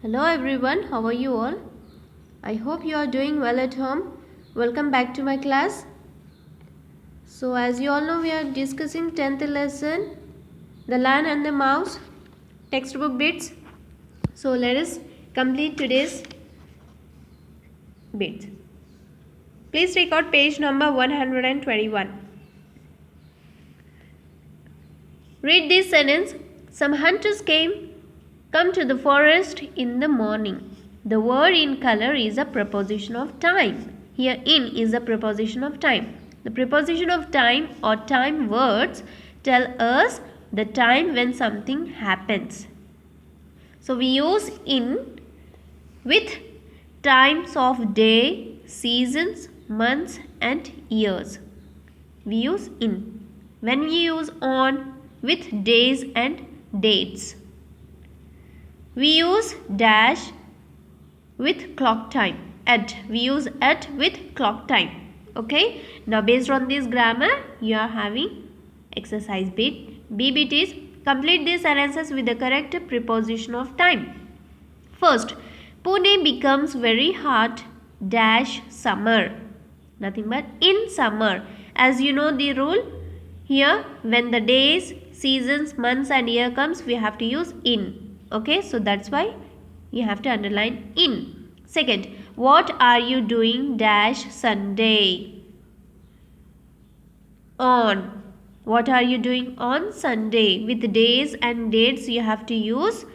Hello everyone, how are you all? I hope you are doing well at home. Welcome back to my class. So as you all know, we are discussing 10th lesson, The Lion and the Mouse, textbook bits. So let us complete today's bits. Please take out page number 121. Read this sentence. Some hunters come to the forest in the morning. The word in color is a preposition of time. Here in is a preposition of time. The preposition of time or time words tell us the time when something happens. So we use in with times of day, seasons, months and years. We use in. When we use on with days and dates. We use dash with clock time. At. We use at with clock time. Okay. Now based on this grammar, you are having exercise bit. B bit is complete these sentences with the correct preposition of time. First, Pune becomes very hot dash summer. Nothing but in summer. As you know the rule, here when the days, seasons, months and year comes, we have to use in. Okay, so that's why you have to underline in. Second, what are you doing dash Sunday? On. What are you doing on Sunday? With days and dates you have to use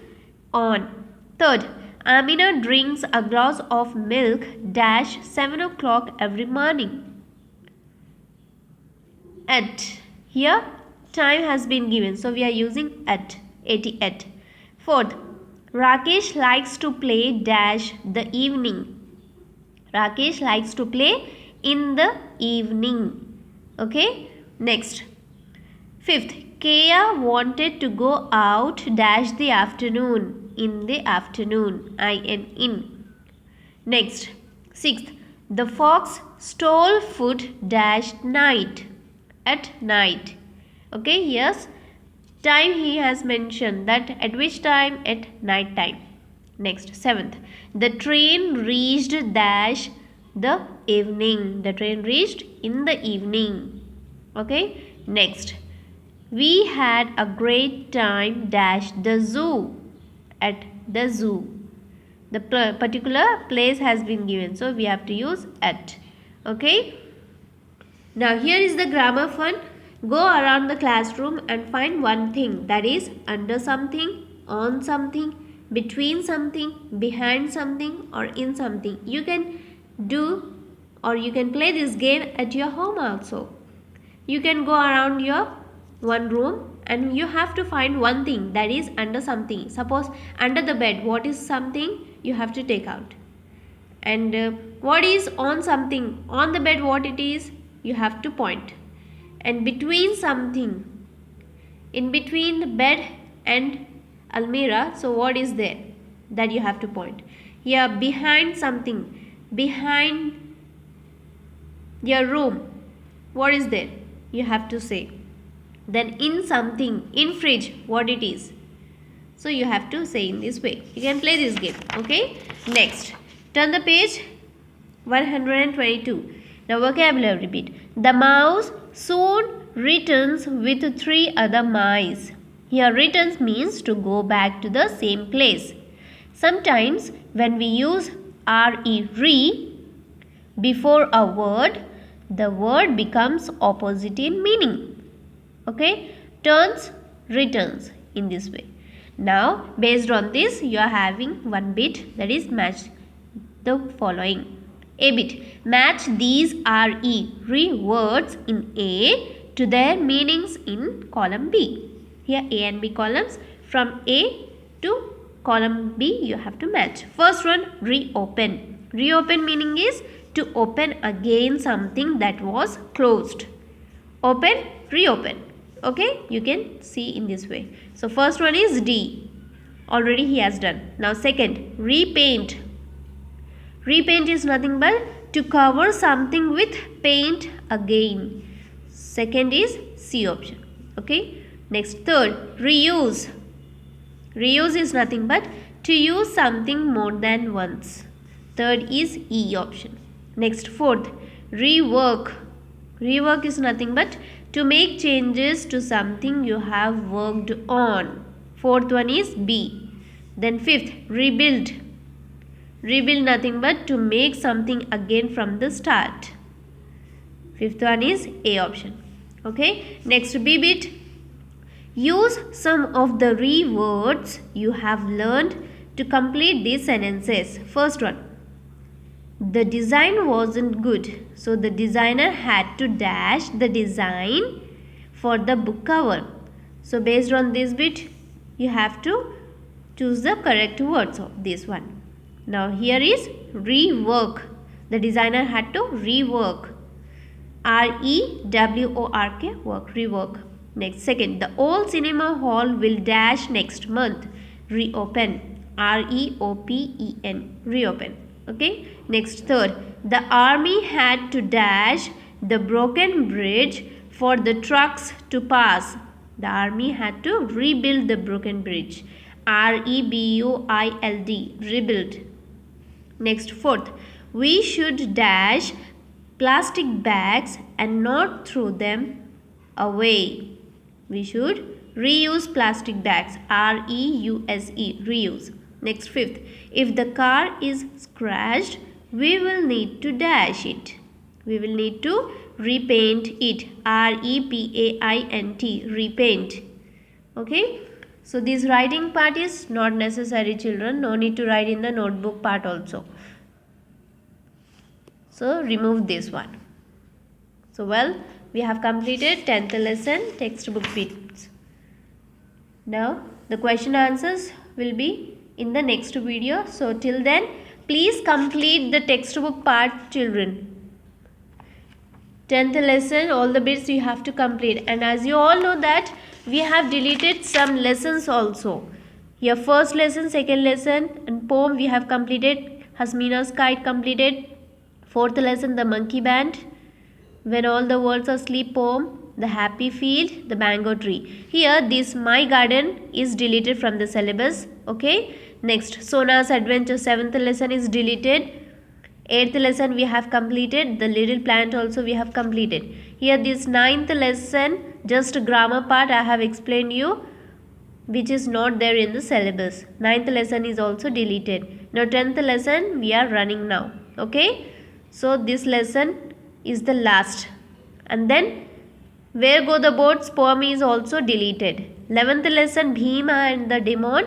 on. Third, Amina drinks a glass of milk dash 7 o'clock every morning. At. Here time has been given, so we are using at. Fourth, Rakesh likes to play dash the evening. Rakesh likes to play in the evening. Okay. Next. Fifth, Kea wanted to go out dash the afternoon. In the afternoon. In. Next. Sixth, the fox stole food dash night. At night. Okay, yes. Time he has mentioned that at which time? At night time. Next, seventh. The train reached dash the evening. The train reached in the evening. Okay. Next. We had a great time dash the zoo. At the zoo. The particular place has been given. So we have to use at. Okay. Now here is the grammar fun. Go around the classroom and find one thing, that is under something, on something, between something, behind something or in something. You can do or you can play this game at your home also. You can go around your one room and you have to find one thing that is under something. Suppose under the bed, what is something you have to take out. And what is on something, on the bed what it is, you have to point. And between something, in between the bed and almirah, so what is there, that you have to point. Here behind something, behind your room, what is there, you have to say. Then in something, in fridge, what it is, so you have to say in this way. You can play this game. Okay. Next, turn the page 122. Now vocabulary bit. The mouse soon returns with 3 other mice. Here returns means to go back to the same place. Sometimes when we use re before a word, the word becomes opposite in meaning. Okay. Turns, returns in this way. Now based on this you are having one bit, that is match the following. A bit. Match these re words in A to their meanings in column B. Here A and B columns. From A to column B you have to match. First one, reopen. Reopen meaning is to open again something that was closed. Open, reopen. Okay, you can see in this way. So first one is D. Already he has done. Now second, repaint. Repaint is nothing but to cover something with paint again. Second is C option. Okay. Next, third, reuse. Reuse is nothing but to use something more than once. Third is E option. Next, fourth, rework. Rework is nothing but to make changes to something you have worked on. Fourth one is B. Then fifth, rebuild. Rebuild nothing but to make something again from the start. Fifth one is A option. Okay. Next, B bit. Use some of the words you have learned to complete these sentences. First one. The design wasn't good, so the designer had to dash the design for the book cover. So based on this bit, you have to choose the correct words of this one. Now here is rework. The designer had to rework. R-E-W-O-R-K, work, rework. Next, second, the old cinema hall will dash next month. Reopen. R-E-O-P-E-N, reopen. Okay. Next, third, the army had to dash the broken bridge for the trucks to pass. The army had to rebuild the broken bridge. R-E-B-U-I-L-D, rebuild. Next, fourth, we should dash plastic bags and not throw them away. We should reuse plastic bags. R-E-U-S-E, reuse. Next, fifth, if the car is scratched, we will need to dash it. We will need to repaint it. R-E-P-A-I-N-T, repaint. Okay. So this writing part is not necessary, children. No need to write in the notebook part also. So remove this one. So well, we have completed 10th lesson textbook bits. Now the question answers will be in the next video. So till then, please complete the textbook part, children. 10th lesson, all the bits you have to complete. And as you all know that we have deleted some lessons also. Here first lesson, second lesson and poem we have completed. Hasmina's kite completed. Fourth lesson, the monkey band. When all the words are asleep poem. The happy field, the mango tree. Here this my garden is deleted from the syllabus. Okay. Next, Sona's adventure, 7th lesson is deleted. 8th lesson we have completed. The little plant also we have completed. Here this 9th lesson, just grammar part I have explained you, which is not there in the syllabus. 9th lesson is also deleted. Now 10th lesson we are running now. Okay. So this lesson is the last. And then Where Go the Boats poem is also deleted. 11th lesson Bhima and the Demon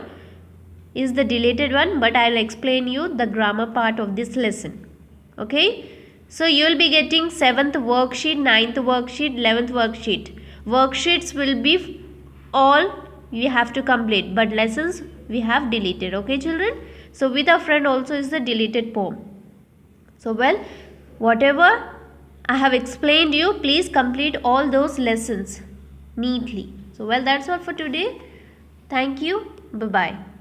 is the deleted one, but I will explain you the grammar part of this lesson. Okay. So you will be getting 7th worksheet, 9th worksheet, 11th worksheet. Worksheets will be all we have to complete, but lessons we have deleted. Okay children. So With a Friend also is the deleted poem. So well, whatever I have explained you, please complete all those lessons neatly. So well, that's all for today. Thank you. Bye-bye.